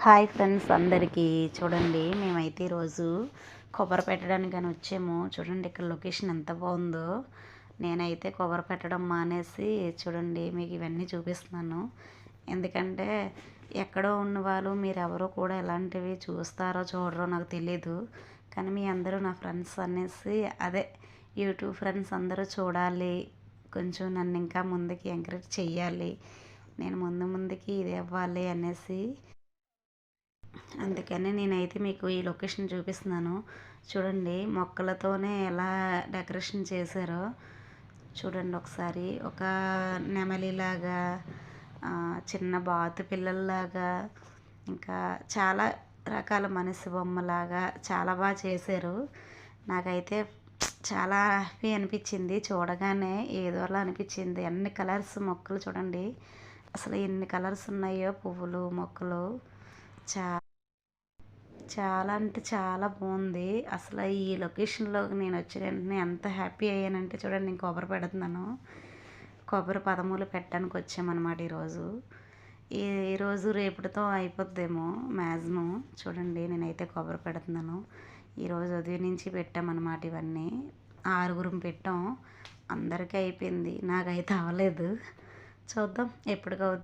Hi friends అందరికీ. చూడండి మేమైతే ఈరోజు కొబ్బరి పెట్టడానికని వచ్చాము. చూడండి ఇక్కడ లొకేషన్ ఎంత బాగుందో. నేనైతే కొబ్బరి పెట్టడం మానేసి చూడండి మీకు ఇవన్నీ చూపిస్తున్నాను. ఎందుకంటే ఎక్కడో ఉన్నవాళ్ళు మీరెవరో కూడా ఎలాంటివి చూస్తారో చూడరో నాకు తెలీదు. కానీ మీ అందరూ నా ఫ్రెండ్స్ అనేసి అదే యూట్యూబ్ ఫ్రెండ్స్ అందరూ చూడాలి, కొంచెం నన్ను ఇంకా ముందుకి ఎంకరేజ్ చెయ్యాలి, నేను ముందుకి ఇది అవ్వాలి అనేసి అందుకని నేనైతే మీకు ఈ లొకేషన్ చూపిస్తున్నాను. చూడండి మొక్కలతోనే ఎలా డెకరేషన్ చేశారో చూడండి ఒకసారి. ఒక నెమలిలాగా, చిన్న బాతు పిల్లల్లాగా, ఇంకా చాలా రకాల మనిషి బొమ్మలాగా చాలా బాగా చేశారు. నాకైతే చాలా హ్యాపీ అనిపించింది చూడగానే, ఏదోలా అనిపించింది. అన్ని కలర్స్ మొక్కలు చూడండి, అసలు ఎన్ని కలర్స్ ఉన్నాయో పువ్వులు మొక్కలు. చా చాలా అంటే చాలా బాగుంది. అసలు ఈ లొకేషన్‌లోకి నేను వచ్చిన వెంటనే ఎంత హ్యాపీ అయ్యానంటే చూడండి, నేను కొబ్బరి పెడుతున్నాను. కొబ్బరి పదమూలు పెట్టడానికి వచ్చామన్నమాట ఈరోజు. ఈరోజు రేపటితో అయిపోద్దేమో మ్యాక్సిమం. చూడండి నేనైతే కొబ్బరి పెడుతున్నాను. ఈరోజు ఉదయం నుంచి పెట్టామన్నమాట ఇవన్నీ. ఆరుగురం పెట్టాం. అందరికీ అయిపోయింది. నాకైతే అవ్వలేదు. చూద్దాం ఎప్పటికవుద్దో.